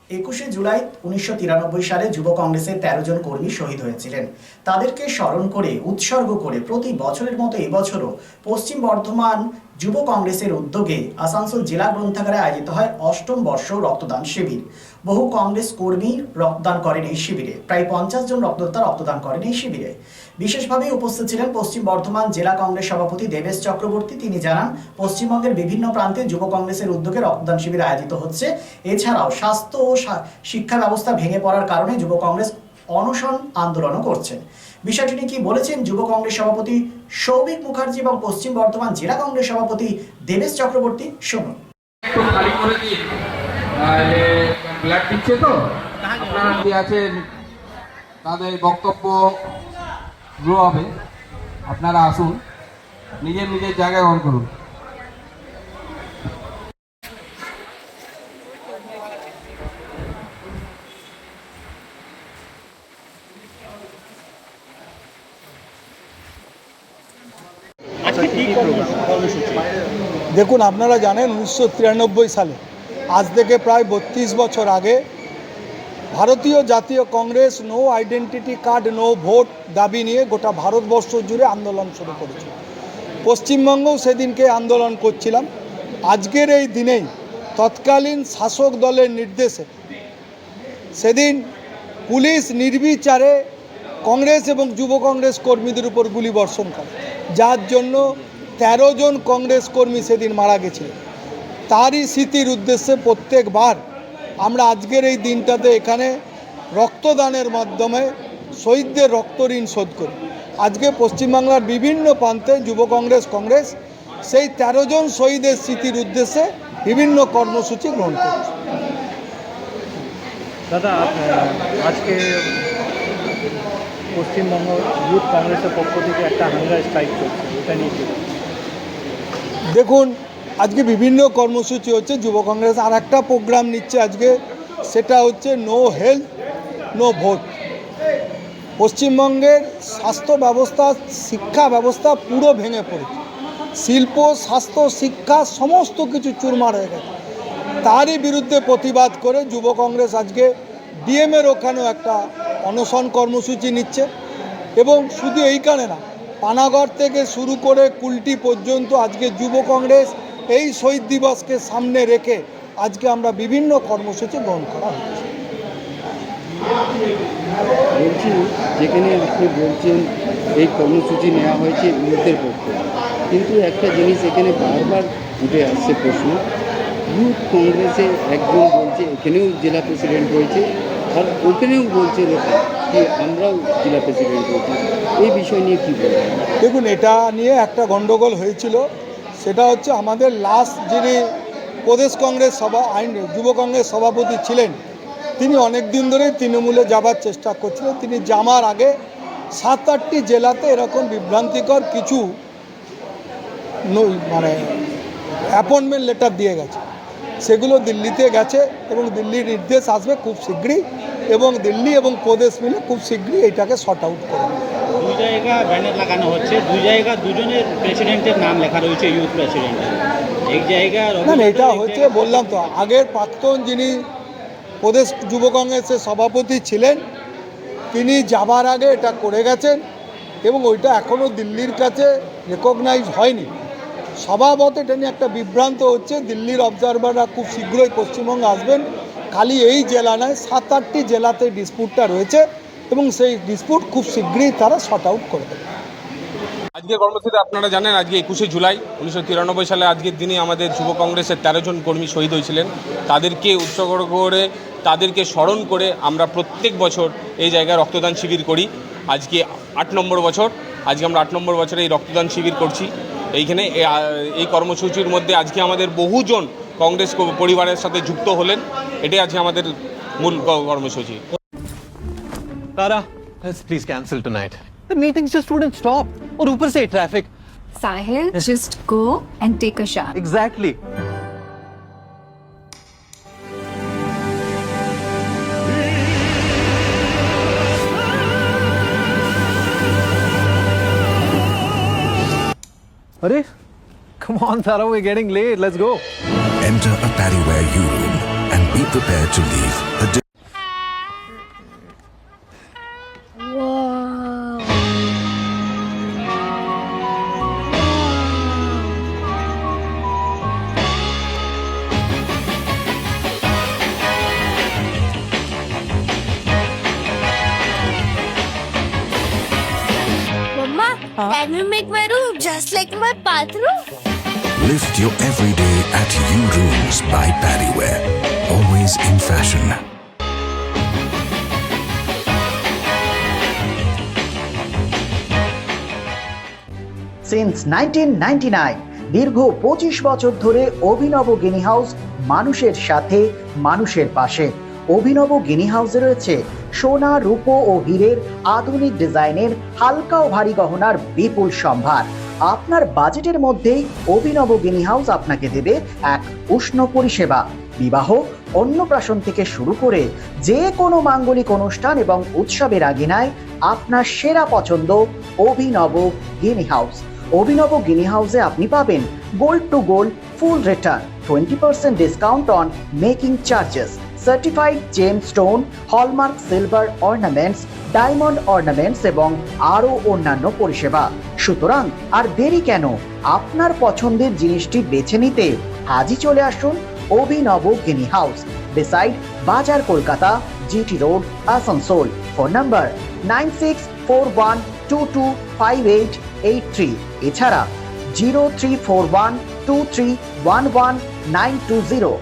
21শে জুলাই 1993 সালে যুব কংগ্রেসের 13 জন কর্মী শহীদ হয়েছিলেন। তাদেরকে স্মরণ করে উৎসর্গ করে প্রতি বছরের মতো এবছরও পশ্চিম বর্ধমান যুব কংগ্রেসের উদ্যোগে আসানসোল জেলা গ্রন্থাগারে আয়োজিত হয় 8ম বর্ষ রক্তদান শিবির। বহু কংগ্রেস কর্মী রক্তদান করেন এই শিবিরে। প্রায় 50 জন রক্তদাতা রক্তদান করেন এই শিবিরে। বিশেষভাবে উপস্থিত ছিলেন পশ্চিম বর্ধমান জেলা কংগ্রেস সভাপতি দেবেশ চক্রবর্তী। তিনি জানান, পশ্চিমবঙ্গের বিভিন্ন প্রান্তে যুব কংগ্রেসের উদ্যোগে রক্তদান শিবির আয়োজিত হচ্ছে। এছাড়াও স্বাস্থ্য ও শিক্ষা ব্যবস্থা ভেঙে পড়ার কারণে যুব কংগ্রেস অনশন আন্দোলনও করছেন। বিষয়টি নিয়ে কি বলেছেন যুব কংগ্রেস সভাপতি সৌভিক মুখার্জি এবং পশ্চিম বর্ধমান জেলা কংগ্রেস সভাপতি দেবেশ চক্রবর্তী, শুনুন। তাদের বক্তব্য হবে, আপনারা আসুন, নিজের নিজের জায়গায় গ্রহণ করুন। দেখুন, আপনারা জানেন 1993 সালে, আজ থেকে প্রায় 32 বছর আগে, ভারতীয় জাতীয় Congress no identity card no vote দাবি নিয়ে গোটা ভারতবর্ষ জুড়ে আন্দোলন শুরু করেছিল। পশ্চিমবঙ্গেও সেদিনকে আন্দোলন করছিলাম। আজকের এই দিনেই তৎকালীন শাসক দলের নির্দেশে সেদিন পুলিশ নির্বিচারে কংগ্রেস এবং যুব কংগ্রেস কর্মীদের উপর গুলি বর্ষণ করে, যার জন্য 13 জন কংগ্রেস কর্মী সেদিন মারা গেছিল। তারই স্মৃতির উদ্দেশ্যে প্রত্যেকবার আমরা আজকের এই দিনটাতে এখানে রক্তদানের মাধ্যমে শহীদদের রক্ত ঋণ শোধ করি। আজকে পশ্চিমবাংলার বিভিন্ন প্রান্তে যুব কংগ্রেস সেই 13 জন শহীদের স্মৃতির উদ্দেশ্যে বিভিন্ন কর্মসূচি গ্রহণ করছে। দাদা, আজকে পশ্চিমবঙ্গ ইউথ কংগ্রেসের পক্ষ থেকে একটা হাঙ্গার স্ট্রাইক করছে, এটা নিয়ে দেখুন, আজকে বিভিন্ন কর্মসূচি হচ্ছে। যুব কংগ্রেস আর একটা প্রোগ্রাম নিচ্ছে আজকে, সেটা হচ্ছে নো হেলথ নো ভোট। পশ্চিমবঙ্গের স্বাস্থ্য ব্যবস্থা, শিক্ষা ব্যবস্থা পুরো ভেঙে পড়েছে। শিল্প, স্বাস্থ্য, শিক্ষা সমস্ত কিছু চুরমার হয়ে গেছে। তারই বিরুদ্ধে প্রতিবাদ করে যুব কংগ্রেস আজকে ডিএমের ওখানেও একটা অনশন কর্মসূচি নিচ্ছে। এবং শুধু এইখানে না, পানাগড় থেকে শুরু করে কুলটি পর্যন্ত আজকে যুব কংগ্রেস এই শহীদ দিবসকে সামনে রেখে আজকে আমরা বিভিন্ন কর্মসূচি গ্রহণ করা হচ্ছে। বলছি, যেখানে আপনি বলছেন এই কর্মসূচি নেওয়া হয়েছে ইউথের পক্ষে, কিন্তু একটা জিনিস এখানে বারবার উঠে আসছে প্রশ্ন, ইউথ কংগ্রেসে একজন বলছে এখানেও জেলা প্রেসিডেন্ট হয়েছে, আর ওখানেও বলছে কি আমরাও জেলা প্রেসিডেন্ট হয়েছি। এই বিষয় নিয়ে কী বলবেন? দেখুন, এটা নিয়ে একটা গণ্ডগোল হয়েছিল। সেটা হচ্ছে আমাদের লাস্ট যিনি প্রদেশ কংগ্রেস যুব কংগ্রেস সভাপতি ছিলেন, তিনি অনেক দিন ধরেই তৃণমূলে যাবার চেষ্টা করছিলেন। তিনি যাওয়ার আগে 7-8টি জেলাতে এরকম বিভ্রান্তিকর কিছু অ্যাপয়েন্টমেন্ট লেটার দিয়ে গেছে। সেগুলো দিল্লিতে গেছে এবং দিল্লির নির্দেশ আসবে খুব শীঘ্রই, এবং দিল্লি এবং প্রদেশ মিলে খুব শীঘ্রই এইটাকে শর্ট আউট করবে। 2 জায়গা ব্যানার লাগানো হচ্ছে, 2 জায়গা দুজনের প্রেসিডেন্টের নাম লেখা রয়েছে, ইউথ প্রেসিডেন্টের। এক জায়গা না, এটা হচ্ছে, বললাম তো, আগের প্রাক্তন যিনি প্রদেশ যুব কংগ্রেসের সভাপতি ছিলেন, তিনি যাবার আগে এটা করে গেছেন এবং ওইটা এখনও দিল্লির কাছে রেকগনাইজ হয়নি। স্বভাবত এটা নিয়ে একটা বিভ্রান্ত হচ্ছে। দিল্লির অবজারভাররা খুব শীঘ্রই পশ্চিমবঙ্গে আসবেন। খালি এই জেলা নয়, 7-8টি জেলাতে ডিসপুটটা রয়েছে এবং সেই ডিসপুট খুব শীঘ্রই তারা শর্ট আউট করে দেবে। আজকে কর্মসূচিতে আপনারা জানেন, আজকে 21শে জুলাই 1993 সালে আজকের দিনে আমাদের যুব কংগ্রেসের 13 জন কর্মী শহীদ হয়েছিলেন। তাদেরকে উৎসর্গ করে, তাদেরকে স্মরণ করে আমরা প্রত্যেক বছর এই জায়গায় রক্তদান শিবির করি। আজকে 8 নম্বর বছর। আজকে আমরা 8 নম্বর বছরে এই রক্তদান শিবির করছি। এইখানে এই কর্মসূচির মধ্যে আজকে আমাদের বহুজন কংগ্রেস পরিবারের সাথে যুক্ত হলেন। এটাই আজকে আমাদের মূল কর্মসূচি। Tara, let's please cancel tonight. The meetings just wouldn't stop. और ऊपर से traffic. Sahil, just go and take a shower. Exactly. Arey, come on, Tara, we're getting late. Let's go. Enter a Pariware U-Room. and be prepared to leave a Mama, can you make my room just like my bathroom? Lift your everyday at U Rooms by Paddyware. Always in fashion. Since 1999 দীর্ঘ 25 বছর ধরে অভিনব গিনি house মানুষের সাথে মানুষের পাশে। অভিনব গিনি হাউসে রয়েছে সোনা, রূপো ও হীরের আধুনিক ডিজাইনের হালকা ও ভারী গহনার বিপুল সম্ভার। আপনার বাজেটের মধ্যেই অভিনব গিনি হাউস আপনাকে দেবে এক উষ্ণ পরিষেবা। বিবাহ, অন্নপ্রাশন থেকে শুরু করে যে কোনো মাঙ্গলিক অনুষ্ঠান এবং উৎসবের আগিনায় আপনার সেরা পছন্দ অভিনব গিনি হাউস। অভিনব গিনি হাউসে আপনি পাবেন gold to gold full return, 20% discount on making charges, certified gem stone, hallmark silver ornaments, diamond ornaments এবং আরও অন্যান্য পরিষেবা। সুতরাং আর দেরি কেন? আপনার পছন্দের জিনিসটি বেছে নিতে আজই চলে আসুন অভিনব গিনি হাউস, বিসাইড বাজার Kolkata, GT road, Asansol. Phone number 9641225883, এছাড়া 03412311 920।